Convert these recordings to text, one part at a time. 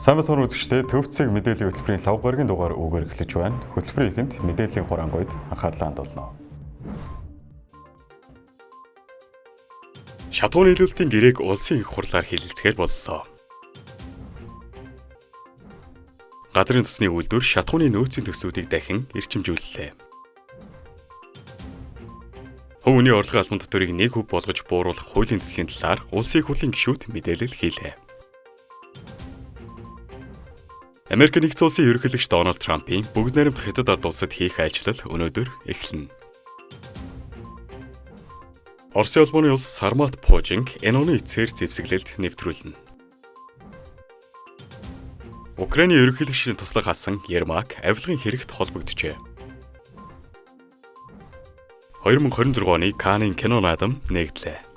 Сайн бацхан үзэгчдээ төвцөг мэдээллийн хөтөлбөрийн 5 гарагийн дугаар өгөр эхлэж байна. Хөтөлбөрийн эхэнд мэдээллийн хураангуйд анхаарлаа хандуулна. Шатууны нийлүүлэлтийн гэрээг улсын их хурлаар хэлэлцэхээр боллоо. Газрын төсний үйлдвэр шатууны нөөцийн төслүүдийг дахин эрчимжүүллээ. Хувийн орлогын албан татварыг 1% болгож бууруулах хуулийн төслийн талаар улсын их хурлын гишүүд мэдээлэл хийлээ. Америк нэгдсэн улсын ерөнхийлөгч Дональд Трампын бүгд найрамдах хятад ард улсад хийх ажил өнөөдөр эхэлнэ. Оросын улбаны улс Сармат Пожинг энэ оны эцсээр зэвсэглэлд нэвтрүүлнэ. Украиний ерөнхийлөгчийн туслах асан Ермак авилгын хэрэгт холбогджээ. 2026 оны Каннын кино наадам нэгдлээ.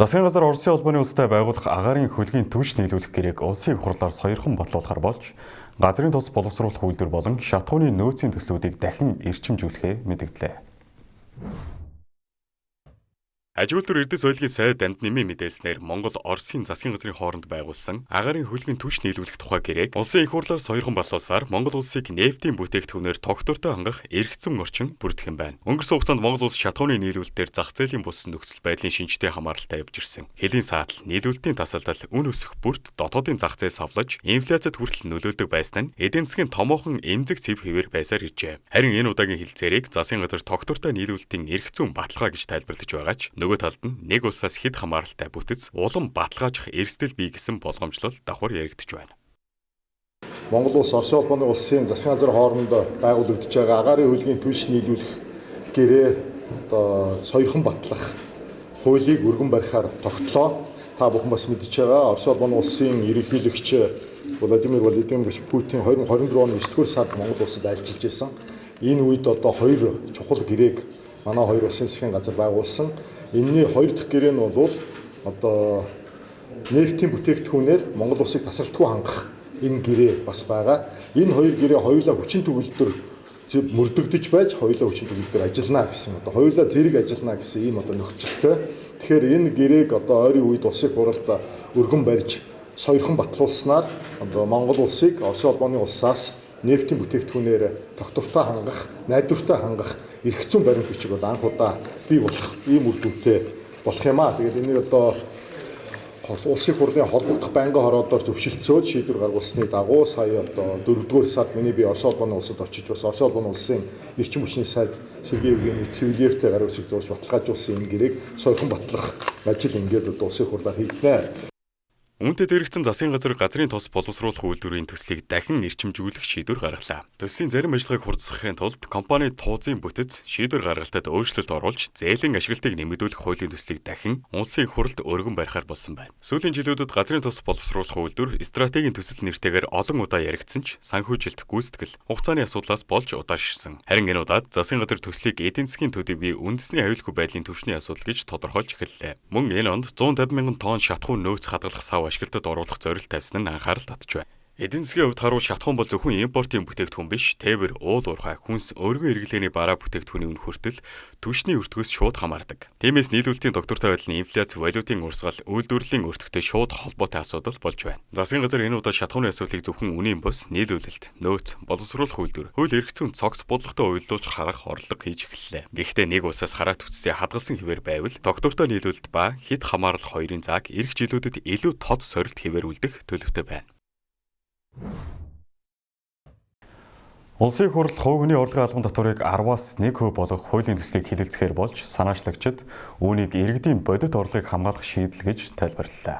Засгийн газар Оросын улбаны улстай байгуулах агаарын хөлгийн түвш нийлүүлэх гэрээг улсын их хурлаар сойрхон батлуулахар болж газрын тус боловсруулах үйлдвэр болон шатууны нөөцийн төслүүдийг дахин эрчимжүүлэхээ мэдгдлээ. Аж үйлдвэр эрдэс соёлын сайд дамд нэмийн мэдээснээр Монгол Оросын засгийн газрын хооронд байгуулсан агаарын хөлгийн түвш нийлүүлэх тухай гэрээг улсын их хурлаар сойрхон батлуулсаар Монгол улсыг нефтийн бүтээгдэхүүнээр тогтвортой хангах эргэцэн орчин бүрдэх юм байна. Өнгөрсөн хугацаанд Монгол улс шатууны нийлүүлэлтээр зах зээлийн бус нөхцөл байдлын шинжтэй хамааралтай явж ирсэн. Хэлийн саатал, нийлүүлэлтийн тасалдал, үн өсөх бүрт дотоодын зах зээл савлаж, инфляцид хүртэл нөлөөлдөг байсан нь эдийн засгийн томоохон эмзэг цэв хэвээр байсаар иржээ. Харин энэ удаагийн хэлцээрийг засгийн газар тогтвортой нийлүүлэлтийн эргэцэн баталгаа гэж тайлбарлаж байгаа ч нөгөө талд нь нэг улсаас хэд хамааралтай бүтэц улам баталгаажих эрсдэл бий гэсэн болгоомжлол давхар яригдж байна. Монгол улс Оросын улбаны улсын засгийн газрын хооронд байгуулагдж байгаа агаарын хөлгийн түвш нийлүүлэх гэрээ сойрхон батлах хуулийг өргөн барихаар тогтлоо. Та бүхэн бас мэдж байгаа Оросын улбаны улсын ерөнхийлөгч Владимир Владимирович Путин 2024 оны 9-р сард Монгол улсад альчилж байсан. Энэ үед одоо хоёр чухал гэрээг манай хоёр улсын засгийн газар байгуулсан. Энэний хоёр дахь гэрээ нь бол одоо нефтийн бүтээгдэхүүнээр Монгол улсыг тасралтгүй хангах энэ гэрээ бас байгаа. Энэ хоёр гэрээ хоёулаа хүчин төгөлдөр мөрдөгдөж байж хоёулаа хүчин төгөлдөр ажиллана гэсэн. Одоо хоёулаа зэрэг ажиллана гэсэн ийм одоо нөхцөлтэй. Тэгэхээр энэ гэрээг одоо ойрын үед улсын хурлд өргөн барьж сойрхон батлуулснаар одоо Монгол улсыг Оросын улбаны улсаас нефтийн бүтээгдэхүүнээр тогтвортой хангах, найдвартай хангах эргэцэн баримт бичиг бол анх удаа бий болох ийм үр дүнтэй болох юм аа. Тэгээд энийг одоо улсын хурлын холбогдох байнгын хороодоор зөвшөлтсөөл шийдвэр гаргуулсны дагуу сая одоо 4-р сард миний би Оросын улбаны улсад очиж бас Оросын улбаны улсын эрчим хүчний сайд Сергей Евгений Цивилевтэй гар үсэг зурж баталгаажуулсан энэ гэрээг сойрхон батлах ажил ингээд одоо улсын хурлаар хийгднэ. Үүнтэй зэрэгцэн засгийн газар газрын тос боловсруулах үйлдвэрийн төслийг дахин эрчимжүүлэх шийдвэр гаргалаа. Төслийн зарим ажиллагааг хурцсахын тулд компани туузын бүтэц шийдвэр гаргалтад өөрчлөлт оруулж зээлийн ашиглалтыг нэмэгдүүлэх хуулийн төслийг дахин улсын их хурлд өргөн барихаар болсон байна. Сүүлийн жилүүдэд газрын тос боловсруулах үйлдвэр стратегийн төсөл нэртэйгээр олон удаа яригдсан ч санхүүжилт гүйцэтгэл хугацааны асуудлаас болж удаашрсан. Харин энэ удаад засгийн газар төслийг эдийн засгийн төдийгүй үндэсний аюулгүй байдлын түвшний асуудал гэж тодорхойлж эхэллээ. Мөн энэ онд 150 мянган тонн шатхуун нөөц хадгалах сав ашиглалтад оруулах зорилт тавьсан нь анхаарал татж байна. Эдийн засгийн хувьд харуул шатхуун бол зөвхөн импортын бүтээгдэхүүн биш, тээвэр, уул уурхай, хүнс, өргөн эргэлгээний бараа бүтээгдэхүүний үн хүртэл түвшний өртгөөс шууд хамаардаг. Тиймээс нийлүүлэлтийн доктортой байдлын инфляц, валютын урсгал, үйлдвэрлэлийн өртөгтэй шууд холбоотой асуудал болж байна. Засгийн газар энэ удаа шатхууны асуудлыг зөвхөн үнийн бус, нийлүүлэлт, нөөц, боловсруулах үйлдвэр, хууль эрх зүйн цогц бодлоготой уялдуулж харах орлого хийж эхэллээ. Гэхдээ нэг улсаас хараат үтсээ хадгалсан хэвээр байвал доктортой нийлүүлэлт ба хэд хамаарал хоёрын зааг эх жилүүдэд илүү тод сорилт хэвээр үлдэх төлөвтэй байна. Улсын их хурл хувь хүний орлогын албан татварыг 10-аас 1% болгох хуулийн төслийг хэлэлцэхээр болж санаачлагчид үүнийг иргэдийн бодит орлогыг хамгаалах шийдэл гэж тайлбарллаа.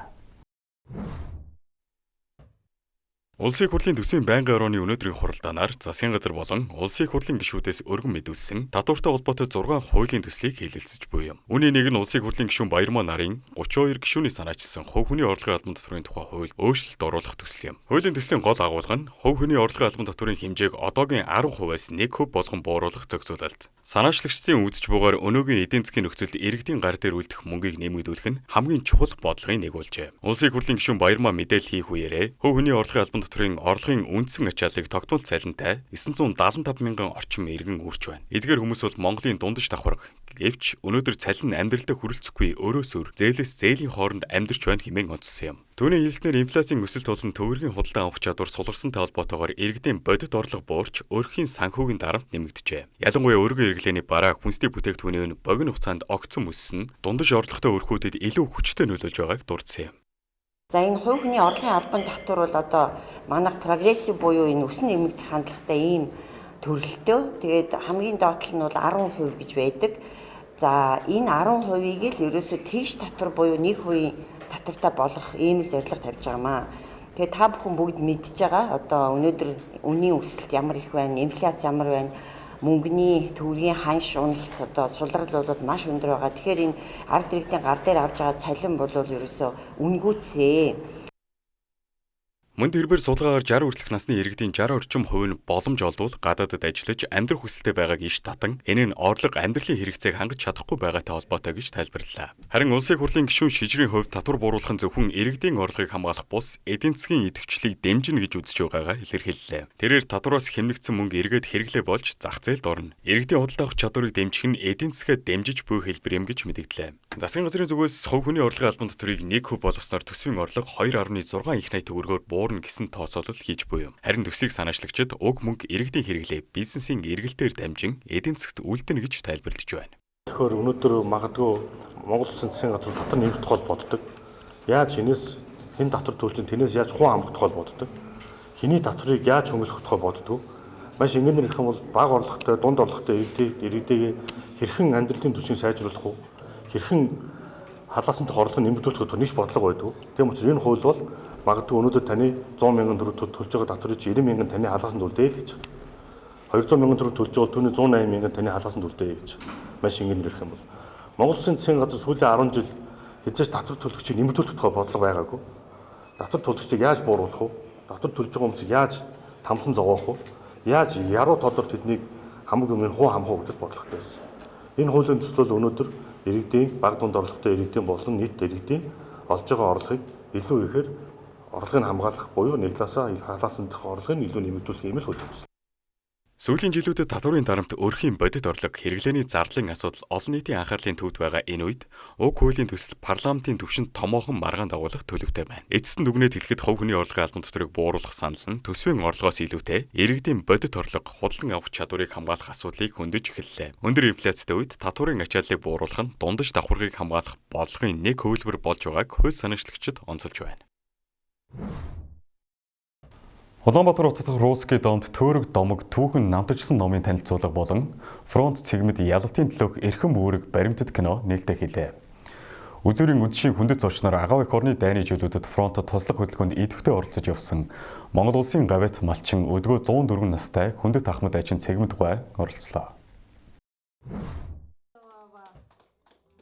Улсын их хурлын төсвийн байнгын орооны өнөөдрийн хуралдаанаар засгийн газар болон улсын их хурлын гишүүдээс өргөн мэдүүлсэн татвартай холбоотой 6 хуулийн төслийг хэлэлцэж буй юм. Үүний нэг нь улсын их хурлын гишүүн Баярмаа нарын 32 гишүүний санаачилсан хувь хүний орлогын албан татврын тухай хууль өөрчлөлт оруулах төсөл юм. Хуулийн төслийн гол агуулга нь хувь хүний орлогын албан татврын хэмжээг одоогийн 10%-аас 1% болгон бууруулах зохицуулалт. Санаачлагчдын үзэж бугаар өнөөгийн эдийн засгийн нөхцөлд иргэдийн гар дээр үлдэх мөнгийг нэмэгдүүлэх нь хамгийн чухал бодлогын нэг болжээ. Улсын их хурлын гишүүн Баярмаа мэдээлэл хийх үеэрээ хувь хүний орлогын албан дотрын орлогын үндсэн ачааллыг тогтмол цалинтай 975 мянган орчим иргэн үрж байна. Эдгээр хүмүүс бол Монголын дундаж давхарга. Гэвч өнөөдөр цалин амьдралдаа хүрэлцэхгүй өөрөөс өөр зээлээс зээлийн хооронд амьдарч байна хэмээн онцлсон юм. Түүний хэлснээр инфляцийн өсөлт болон төвөргийн худалдан авах чадвар суларсантай холбоотойгоор иргэдийн бодит орлого буурч өөрхийн санхүүгийн дарамт нэмэгдэжээ. Ялангуяа өргөн хэрэглээний бараа хүнсний бүтээгдэхүүний үн богино хугацаанд огцон өссөн нь дундаж орлоготой өрхүүдэд илүү хүчтэй нөлөөлж байгааг дурдсан юм. За энэ хувь хүний орлогын албан татвар бол одоо манайх прогрессив буюу энэ өсөн нэмэгдэх хандлагатай ийм төрөлтөө. Тэгээд хамгийн доотлол нь бол 10% гэж байдаг. За энэ 10%-ийг л ерөөсөө тэгш татвар буюу 1% татвартай болгох ийм л зорилго тавьж байгаамаа. Тэгээд та бүхэн бүгд мэдж байгаа. Одоо өнөөдөр үнийн өсөлт ямар их байна, инфляц ямар байна, мөнгөний төгрөгийн ханш уналт одоо сулрал бол маш өндөр байгаа. Тэгэхээр энэ ард иргэдийн гар дээр авж байгаа цалин бол ерөөсөө үнгүүцээ. Мөн тэрбээр судалгаагаар 60 хүртэлх насны иргэдийн 60 орчим хувь нь боломж олдвол гадаадд ажиллаж амьдрах хүсэлтэй байгааг иш татан энэ нь орлого амьдралын хэрэгцээг хангаж чадахгүй байгаатай холбоотой гэж тайлбарллаа. Харин улсын хурлын гишүүн шижрийн хувьд татвар бууруулах нь зөвхөн иргэдийн орлогыг хамгаалах бус эдийн засгийн идэвхжлийг дэмжинэ гэж үзэж байгаагаа илэрхийллээ. Тэрээр татвараас хэмнэгдсэн мөнгө эргээд хэрэглээ болж зах зээлд орно. Иргэдийн худалдаа авах чадварыг дэмжих нь эдийн засгаа дэмжиж буй хэлбэр юм гэж мэдэгдлээ. Засгийн газрын зүгээс хувь хүний орлогын албан татварыг 1% болгосноор төсвийн орлого 2.6 их найт төгрөгөөр буурна гэсэн тооцоолол хийж буй юм. Харин төслийг санаачлагчид уг мөнгө иргэдийн хэрэглээ бизнесийн эргэлтээр дамжин эдийн засгт үлдэнэ гэж тайлбарлаж байна. Тэгэхээр өнөөдөр магадгүй Монгол Улсын засгийн газар татвар нэмэгдэх хол боддог. Яаж энэс хэн татвар төлж тэнээс яаж хуу хамгаах хол боддог. Хэний татварыг яаж хөнгөлөх хол боддог. Маш ингээнээр ирэх юм бол бага орлоготой, дунд орлоготой иргэдэд хэрхэн амьдралын түвшийг сайжруулах уу? Хэрхэн халаасан дэх орлого нэмэгдүүлэх гэдэг нэгч бодлого байдаг. Тийм учраас энэ хууль бол магадгүй өнөөдөр таны 100 мянган төгрөг төлж байгаа татварыг 90 мянган таны халаасан үлдээ л гэж. 200 мянган төгрөг төлж байгаа түүний 180 мянган таны халаасан үлдээ гэж. Маш ингээнээр ирэх юм бол Монгол Улсын засгийн газар сүүлийн 10 жил хэзээ ч татвар төлөгчийг нэмэгдүүлэх бодлого байгаагүй. Татвар төлөгчийг яаж бууруулах вэ? Татвар төлж байгаа хүмүүсийг яаж тамлан зовоох вэ? Яаж яруу тодор тэднийг хамгийн өмнө хуу хамгаах гэдэг бодлоготой байсан. Энэ хуулийн төсөл өнөөдөр иргэдийн бага дунд орлоготой иргэдийн болон нийт иргэдийн олж байгаа орлогыг илүү ихээр орлогыг хамгаалах буюу нэг талаасаа халаасан дэх орлогыг илүү нэмэгдүүлэх юм л хөлбөсөн. Сүүлийн жилүүдэд татварын дарамт өрхийн бодит орлого хэрэглээний зарлалын асуудал олон нийтийн анхаарлын төвд байгаа энэ үед уг хуулийн төсөл парламентын түвшинд томоохон маргаан дагуулах төлөвтэй байна. Эцэст нь дүгнэж хэлэхэд хувь хүний орлогын албан татварыг бууруулах санал нь төсвийн орлогоос илүүтэй иргэдийн бодит орлого худалдан авах чадварыг хамгаалах асуудлыг хөндөж эхэллээ. Өндөр инфляцтай үед татварын ачааллыг бууруулах нь дундаж давхаргыг хамгаалах бодлогын нэг хөвлбөр болж байгааг хууль санаачлагчид онцолж байна. Улаанбаатар хотод Русский домд төөрөг домог түүхэн намтажсан номын танилцуулга болон фронт цэгмэд ялалтын төлөөх эрхэм үүрэг баримтат кино нээлттэй хэлээ. Үзүүрийн үдшийн хүндэт зочноор агаав их орны дайны жилүүдэд фронтод туслах хөтөлбөрөнд идэвхтэй оролцож явсан Монгол улсын гавьт малчин өдгөө 104 настай хүндэт Ахмад Ачин цэгмэд гуай оролцлоо.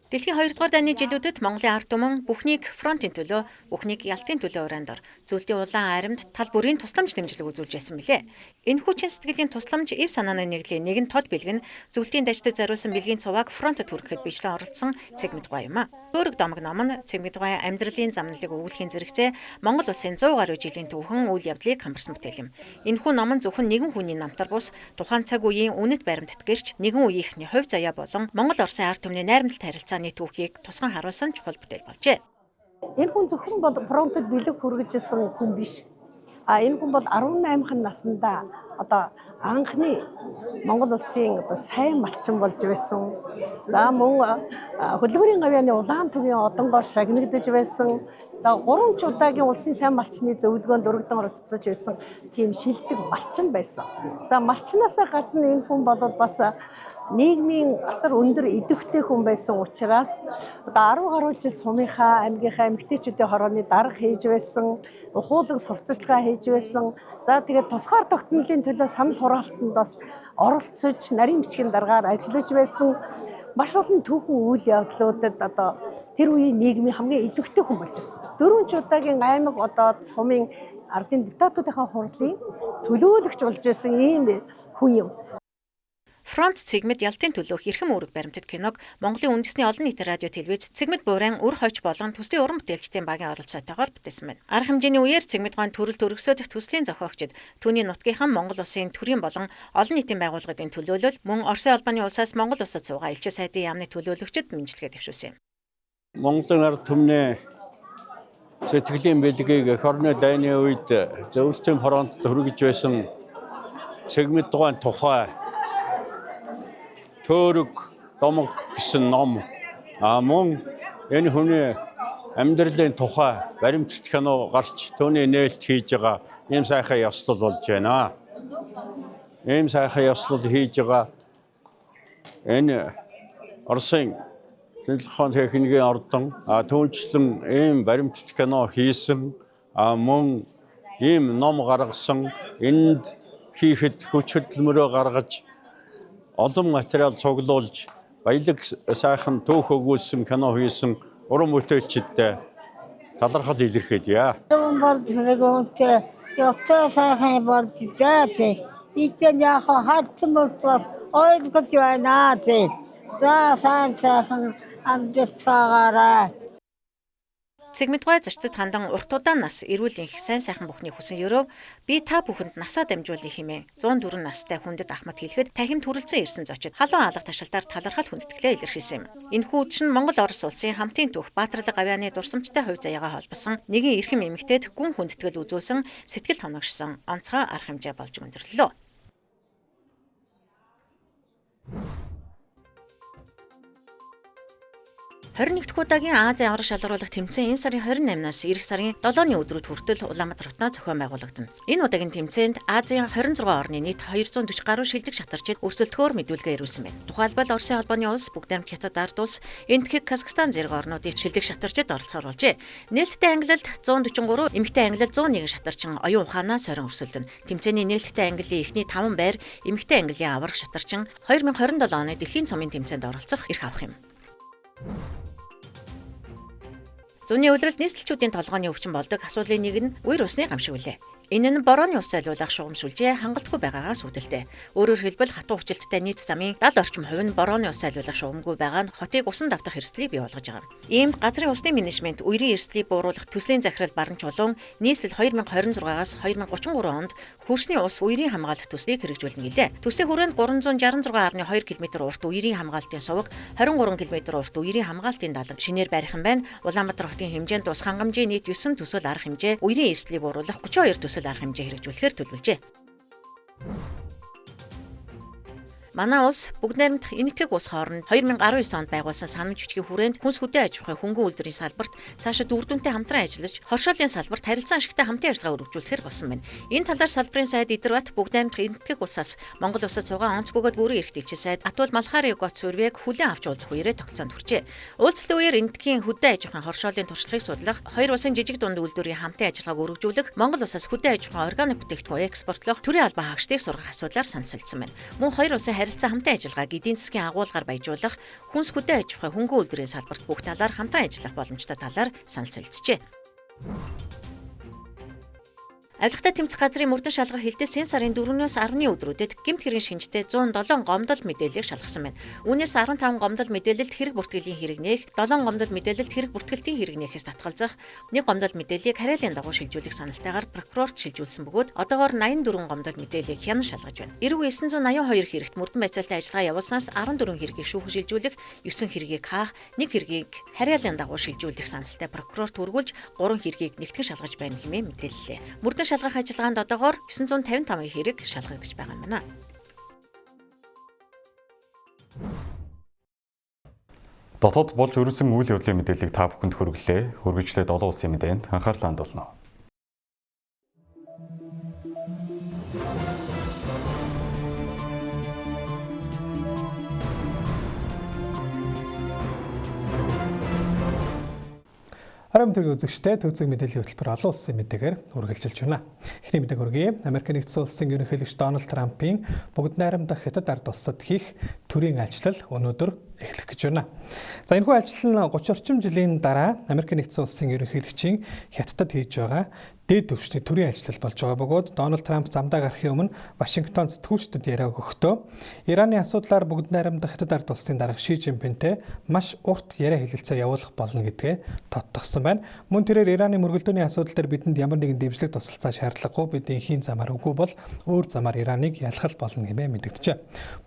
Дэлхийн 2 дугаар дайны жилүүдэд Монголын ард түмэн бүхнийг фронтын төлөө, бүхнийг ялтын төлөө урандор зөвлөлийн улаан аримд тал бүрийн тусламж дэмжлэг үзүүлж байсан билээ. Энэ хүчин сэтгэлийн тусламж эв санааны нэглийн нэгэн тод бэлгэн зөвлөлийн даждад зориулсан бэлгийн цуваг фронтод хүрэхэд бичлэн оролцсон цэгмэд гуай юм а. Төөрөг домог ном нь цэгмэд гуай амьдралын замналыг өвүүлэхийн зэрэгцээ Монгол улсын 100 гаруй жилийн түүхэн үйл явдлыг хамарсан бүтээл юм. Энэхүү ном нь зөвхөн нэгэн хүний намтар бус тухайн цаг үеийн үнэт баримтат гэрч нэгэн үеийнхний хувь заяа болон Монгол Оросын ард түмний найрамдалт харилцааны түүхийг тусган харуулсан чухал бүтээл болжээ. Энэ хүн зөвхөн бол фронтод бэлэг хүргэжсэн хүн биш. Энэ хүн бол 18хан наснда одоо анхны Монгол улсын одоо сайн малчин болж байсан. За мөн хөдөлмөрийн гавьяаны улаан төвийн одонгоор шагнагдж байсан. За 3 ч удаагийн улсын сайн малчны зөвлөгөөнд дөрөгдөн оролцож байсан тийм шилдэг малчин байсан. За малчнаасаа гадна энэ хүн бол бас нийгмийн асар өндөр идэвхтэй хүн байсан учраас одоо 10 гаруй жил сумынхаа аймгийнхаа эмэгтэйчүүдийн хорооны дарга хийж байсан, ухуулаг сурталчилгаа хийж байсан. За тэгээд тусгаар тогтнолын төлөө санал хураалтанд бас оролцож нарийн бичгийн даргаар ажиллаж байсан. Маш олон түүхэн үйл явдлуудад одоо тэр үеийн нийгмийн хамгийн идэвхтэй хүн болж байсан. 4 ч удаагийн аймаг одоо сумын ардын депутатуудынхаа хурлын төлөөлөгч болж байсан ийм хүн юм. Фронт цэгмэд ялтын төлөөх эрхэм үүрэг баримтат киног Монголын үндэсний олон нийтийн радио телевиз цэгмэд буурайн үр хойч болон төслийн уран бүтээлчдийн багийн оролцоотойгоор бүтээсэн байна. Арга хэмжээний үеэр цэгмэд гоон төрөл төрөсөдөх төслийн зохиогчид түүний нутгийнхан Монгол улсын төрийн болон олон нийтийн байгууллагын төлөөлөл мөн Оросын албаны улсаас Монгол улсад суугаа элчин сайдын яамны төлөөлөгчд мэнчилгээ дэвшүүлсэн юм. Монголын ард түмний сэтгэлийн бэлгийг эх орны дайны үед зөвлөлтийн фронтод хүргэж байсан цэгмэд дугаан тухай төөрөг домог гэсэн ном мөн энэ хүний амьдралын тухай баримтат кино гарч түүний нээлт хийж байгаа ийм сайхан ёслол болж байна. Ийм сайхан ёслол хийж байгаа энэ Оросын Телефон техникийн ордон түүнчлэн ийм баримтат кино хийсэн мөн ийм ном гаргасан энд хийхэд хүч хөдөлмөрөө гаргаж олон материал цуглуулж баялаг сайхан түүх өгүүлсэн кино хийсэн уран бүтээлчдтэй талархал илэрхийлье. Бол тэрэгтэй явцаа сайхан болж дээ. Итэн яг хатмөртос ойлгож байна дээ. Сайхан амдтаагаарай. Цэгмэдгой зочдод хандан урт удаан нас эрүүл энх сайн сайхан бүхний хүсэн өрөө би та бүхэнд насаа дамжуулъя хэмээн 104 настай хүндэт ахмад хэлэхэд тахимд хүрэлцэн ирсэн зочид халуун алга ташаалтаар талархал хүндэтгэлээ илэрхийлсэн юм. Энэхүү үдшин Монгол Орос улсын хамтын түүх Баатарлаг авианы дурсамжтай хувь заяагаа холбосон нэгэн эрхэм эмэгтэйд гүн хүндэтгэл үзүүлсэн сэтгэл хоногшсон онцгой арга хэмжээ болж өндөрлөө. 21 дахь удаагийн Азийн аврах шалгаруулах тэмцээн энэ сарын 28-наас эх сарын 7-ны өдрүүд хүртэл Улаанбаатар хотноо зохион байгуулагдана. Энэ удаагийн тэмцээнд Азийн 26 орны нийт 240 гаруй шилдэг шатарчид өрсөлдөхөөр мэдүүлгээ ирүүлсэн байна. Тухайлбал Оросын албаны улс, Бүгд найрамд Хятад ард улс, Энэтхэг, Казахстан зэрэг орнуудын шилдэг шатарчид оролцоор болжээ. Нээлттэй ангилалд 143, эмэгтэй ангилалд 101 шатарчин оюун ухаанаа сорин өрсөлдөнө. Тэмцээний нээлттэй ангиллын эхний 5 байр эмэгтэй ангиллын аврах шатарчин 2027 оны дэлхийн цомын тэмцээнд оролцох эрх авах юм. Зуны улиралд нийслэлчүүдийн толгойн өвчин болдог асуудлын нэг нь үер усны гамшиг үлээ. Энэ нь борооны ус зайлуулах шугамшүүлжээ хангалтгүй байгаагаас үүдэлтэй. Өөрөөр хэлбэл хатуу хүчилттэй нийт замын 70 орчим хувь нь борооны ус зайлуулах шугамгүй байгаа нь хотыг усан давтах эрсдлийг бий болгож байгаа. Иймд газрын усны менежмент үерийн эрсдлийг бууруулах төслийн захирал Баран Чулуун нийслэл 2026-аас 2033 онд хөрсний ус үерийн хамгаалалт төслийг хэрэгжүүлнэ гэлээ. Төслийн хүрээнд 366.2 км урт үерийн хамгаалтын суваг, 23 км урт үерийн хамгаалтын далан шинээр барихан байна. Улаанбаатар хотын хэмжээнд ус хангамжийн нийт 9 төсөл арга хэмжээ үерийн эрсдлийг бууруулах 32 төсөл арга хэмжээ хэрэгжүүлэхээр төлөвлөжээ. Манай улс Бүгд найрамд Энэтхэг улс хооронд 2019 онд байгуулсан санамж бичгийн хүрээнд хүнс хөдөө аж ахуйн хөнгөн үйлдвэрийн салбарт цаашид үрдүнтэй хамтран ажиллаж хоршоолын салбарт харилцан ашигтай хамтын ажиллагаа өргөжүүлэхээр болсон байна. Энэ талаар салбарын сайд Идэрбат Бүгд найрамд Энэтхэг улсаас Монгол улсад суугаа онц бөгөөд бүрэн эрхтэлчин сайд Атул Малхари Гоц Сүрвэг хүлээн авч уулзах үеэрээ тогтцоонд хүрчээ. Уулзлын үеэр Энэтхэгийн хөдөө аж ахуйн хоршоолын туршлагыг судлах, хоёр улсын жижиг дунд үйлдвэрийн хамтын ажиллагааг өргөжүүлэх, Монгол улсаас хөдөө аж ахуйн органик бүтээгдэхүүн экспортлох, төрийн албан хаагчдыг сургах асуудлаар санал солилцсон байна. Мөн хоёр улсын харилцаа хамтын ажиллагааг эдийн засгийн агуулгаар баяжуулах, хүнс хөдөө аж ахуйн хөнгөн үйлдвэрийн салбарт бүх талаар хамтран ажиллах боломжтой талаар санал солилцжээ. Авилгатай тэмцэх газрын мөрдөн шалгах хилтэс энэ сарын 4-өөс 10-ны өдрүүдэд гэмт хэргийн шинжтэй 107 гомдол мэдээллийг шалгасан байна. Үүнээс 15 гомдол мэдээлэлд хэрэг бүртгэлийн хэрэг нээх, 7 гомдол мэдээлэлд хэрэг бүртгэлтийн хэрэг нээхээс татгалзах, 1 гомдол мэдээллийг хариалын дагуу шилжүүлэх саналтайгаар прокурорт шилжүүлсэн бөгөөд одоогоор 84 гомдол мэдээллийг хянан шалгаж байна. Эрүү 982 хэрэгт мөрдөн байцаалтай ажиллагаа явуулснаас 14 хэргийг шүүхэн шилжүүлэх, 9 хэргийг хаах, 1 хэргийг хариалын дагуу шилжүүлэх саналтай прокурорт өргүүлж 3 хэргийг нэгтгэн шалгаж байна хэмээн мэдээллээ. Мөрдөн шалгах ажиллагаанд одоогоор 955 хэрэг шалгагдаж байгаа юм байна. Дотоод болж өрүүлсэн үйл явдлын мэдээллийг та бүхэнд хүргэлээ. Хүргэжлээд олон улсын мэдээнд анхаарлаа хандуулна. Харин тэргийн үзэгчтэй төвцөг мэдээллийн хөтөлбөр олон улсын мэдээгээр үргэлжилж байна. Эхний мэдээг хүргэе. Америк нэгдсэн улсын ерөнхийлөгч Дональд Трампын Бүгд найрамд Хятад ард улсад хийх төрийн айлчлал өнөөдөр эхлэх гэж байна. За энэхүү айлчлал нь 30 орчим жилийн дараа Америк нэгдсэн улсын ерөнхийлөгчийн Хятадд хийж байгаа дээд түвшний төрийн ажилтал болж байгаа бөгөөд Дональд Трамп замдаа гарахын өмнө Вашингтон сэтгүүлчдэд яриа өгөхдөө Ираны асуудлаар бүгд найрамдах Хятад ард улсын дарга Ши Жинпинтэй маш урт яриа хэлэлцээ явуулах болно гэдгээ тодтогсон байна. Мөн тэрээр Ираны мөргөлдөөний асуудал дээр бидэнд ямар нэгэн дэмжлэг тусалцаа шаардлагагүй, бид энхийн замаар үгүй бол өөр замаар Ираныг ялахал болно хэмээн мэдэгджээ.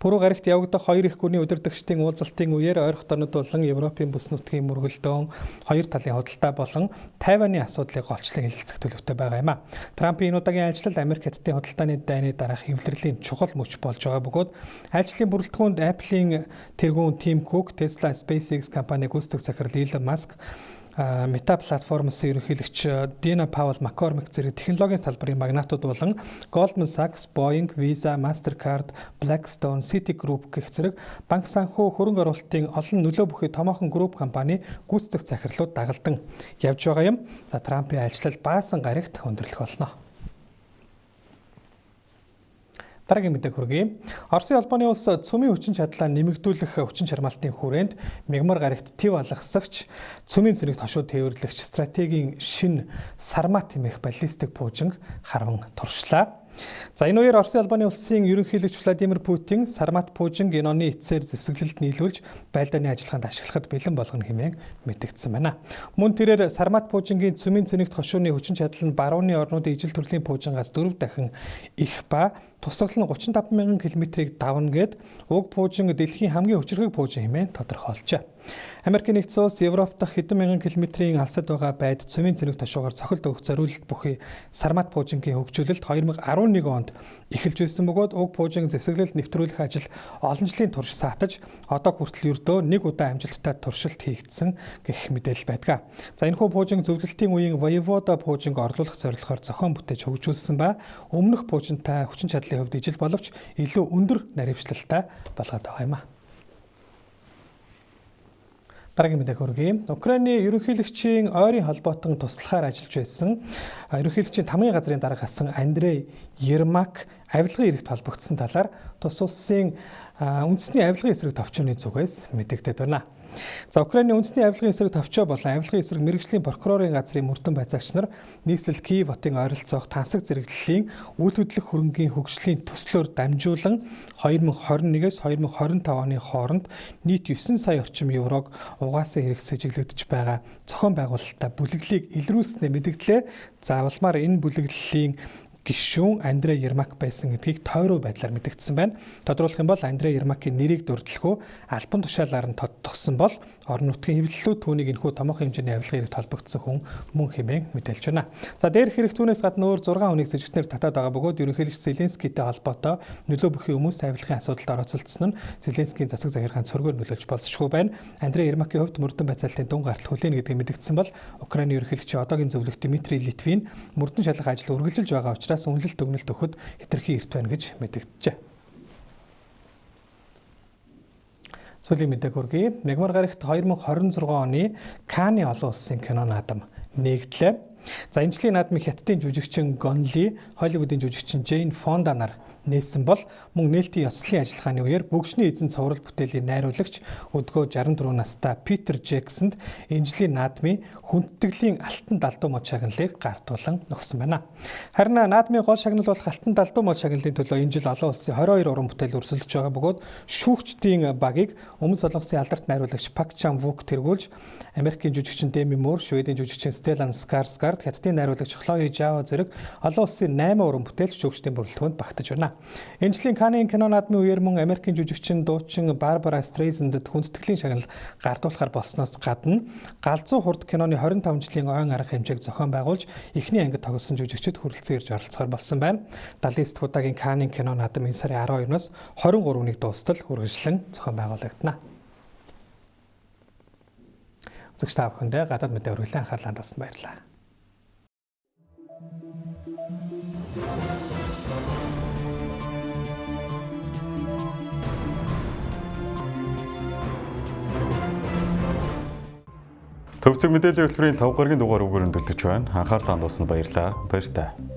Пүрэв гарагт явагдах хоёр их гүрний удирдагчдын уулзалтын үеэр ойрхон орнууд болон Европын бүс нутгийн мөргөлдөөн, хоёр талын худалдаа болон Тайваны асуудлыг голчлон хэлэлцэх төлөвтэй байгаа юм а. Трампын энэ удаагийн ажилтал Америк Хятадын худалдааны дайны дараах хэвлэлийн чухал мөч болж байгаа бөгөөд ажилтны бүрэлдэхүүнд Apple-ийн тэргүүн Tim Cook, Tesla, SpaceX компани гүйцэтгэх захирал Elon Musk, Meta платформын ерөнхийлөгч Dina Powell McCormick зэрэг технологийн салбарын магнатууд болон Goldman Sachs, Boeing, Visa, Mastercard, Blackstone, Citigroup гэх зэрэг банк санхүү хөрөнгө оруулалтын олон нөлөө бүхий томоохон групп компани гүйцэтгэх захирлууд дагалдан явж байгаа юм. За Трампын ажилтал баасан гарагт өндөрлөх болно. Дараагийн мэдээ хүргэе. Оросын холбооны улс цөмийн хүчин чадлаа нэмэгдүүлэх хүчин чармаалтын хүрээнд мягмар гарагт төв алгасагч цөмийн зэрэг тошуу тээвэрлэгч стратегийн шин Сармат хэмээх баллистик пуужинг харван туршлаа. За энэ үеэр Оросын албаны улсын ерөнхийлөгч Владимир Путин Сармат пуужинг энэ оны эцсээр зэвсэглэлд нийлүүлж байлдааны ажиллагаанд ашиглахад бэлэн болгоно хэмээн мэдэгдсэн байна. Мөн тэрээр Сармат пуужингийн цөмийн цэнэгт хошууны хүчин чадал нь барууны орнуудын ижил төрлийн пуужингаас 4 дахин их ба тусгаал нь 35,000 км-ийг давна гэд уг пуужинг дэлхийн хамгийн хүчирхэг пуужин хэмээн тодорхойлжээ. Америкийн нэгдсэн улс Европ дахь хэдэн мянган километрийн алсад байгаа байд цөмийн цэнэг тошуугаар цохилт өгөх зориулалт бүхий Сармат пуужингийн хөгжүүлэлт 2011 онд эхэлж байсан бөгөөд уг пуужинг зэвсэглэлд нэвтрүүлэх ажил олон жилийн турш саатаж одоо хүртэл ердөө нэг удаа амжилттай туршилт хийгдсэн гэх мэдээлэл байдаг. За энэхүү пуужинг зөвлөлтийн үеийн Воевода пуужинг орлуулах зорилгоор зохион бүтээж хөгжүүлсэн ба өмнөх пуужинтай хүчин чадлын хувьд ижил боловч илүү өндөр наривчлалтай болгоод байгаа юм а. Дараагийн мэдээ хүргэе. Украины ерөнхийлөгчийн ойрын холбоотон туслахаар ажиллаж байсан ерөнхийлөгчийн тамгын газрын дарга асан Андрей Ермак авилгын эрэгт холбогдсон талаар тус улсын үндэсний авилгын эсрэг товчооны зүгээс мэдэгдээд байна. За Украины үндэсний авилгын эсрэг товчоо болон авилгын эсрэг мэргэжлийн прокурорын газрын мөрдөн байцаагч нар нийслэл Киев хотын ойролцоох тансаг зэрэглэлийн үйл хөдлөх хөрөнгийн хөгжлийн төслөөр дамжуулан 2021-с 2025 оны хооронд нийт 9 сая орчим еврог угаасан хэрэгс сэжиглэгдэж байгаа зохион байгуулалтаа бүлэглийг илрүүлснээр мэдэгдлээ. Заавалмаар энэ бүлэглэлийн гишүүн Андрей Ермак байсан гэдгийг тойроо байдлаар мэдэгдсэн байна. Тодруулах юм бол Андрей Ермакийн нэрийг дурдлахуу албан тушаалаар нь тодтогсон бол орон нутгийн хэвлэлүүд түүнийг энэхүү томоохон хэмжээний авилгын хэрэгт холбогдсон хүн мөн хэмээн мэдээлж байна. За дээрх хэрэг түүнээс гадна өөр 6 хүнийг сэжигтнээр татаад байгаа бөгөөд ерөнхийлөгч Зеленскийтэй холбоотой нөлөө бүхий хүмүүс авилгын асуудалд оролцсон нь Зеленскийн засаг захиргаанд сөргөөр нөлөөлж болзошгүй байна. Андрей Ермакийн хувьд мөрдөн байцаалтын дун гартал хүлээнэ гэдгийг мэдэгдсэн бол Украины ерөнхийлөгчийн одоогийн зөвлөх Дмитрий Литвин мөрдөн шалгах ажил үргэлжилж байгаа учраас үнэлэлт дүгнэлт өгөхөд хэтэрхий эрт байна гэж мэдэгджээ. Сүүлийн мэдээ хүргэе. Мягмар гарагт 2026 оны Канны олон улсын кино наадам нээгдлээ. За энэ жилийн наадмыг Хятадын жүжигчин Гон Ли, Холливуудын жүжигчин Джейн Фонда нар нээсэн бол мөн нээлтийн ёслолын ажиллагааны үеэр Бөгшний эзэн цуврал бүтээлийн найруулагч өдгөө 64 настай Питер Джексонд энэ жилийн наадмын хүндэтгэлийн алтан далдуу мод шагналыг гартуулан өгсөн байна. Харин наадмын гол шагнал болох алтан далдуу мод шагналын төлөө энэ жил олон улсын 22 уран бүтээл өрсөлдөж байгаа бөгөөд шүүгчдийн багийг Өмнөд Солонгосын алдарт найруулагч Пак Чан Вук тэргүүлж Америкийн жүжигчин Деми Мур, Шведийн жүжигчин Стеллан Скарсгард, Хятадын найруулагч Хлои Жао зэрэг олон улсын 8 уран бүтээл шүүгчдийн бүрэлдэхүүнд багтаж байна. Энэ жилийн Канны кино наадмын үеэр мөн Америкийн жүжигчин дуучин Барбара Стрейзендэд хүндэтгэлийн шагнал гардуулахаар болсноос гадна галзуу хурд киноны 25 жилийн ойн арга хэмжээг зохион байгуулж эхний ангид тоглосон жүжигчид хүрэлцэн ирж оролцохоор болсон байна. 70 дахь удаагийн Канны кино наадам энэ сарын 12-наас 23-ны дуустал үргэлжлэн зохион байгуулагдана. Үзэгч та бүхэндээ гадаад мэдээ хүргэлэн анхаарлаа хандуулсан баярлалаа. Төвцөг мэдээллийн хөтөлбөрийн 5 гаругийн дугаар өгөр өндөрлөж байна. Анхаарлаа хандуулсанд баярлалаа. Баяр таа.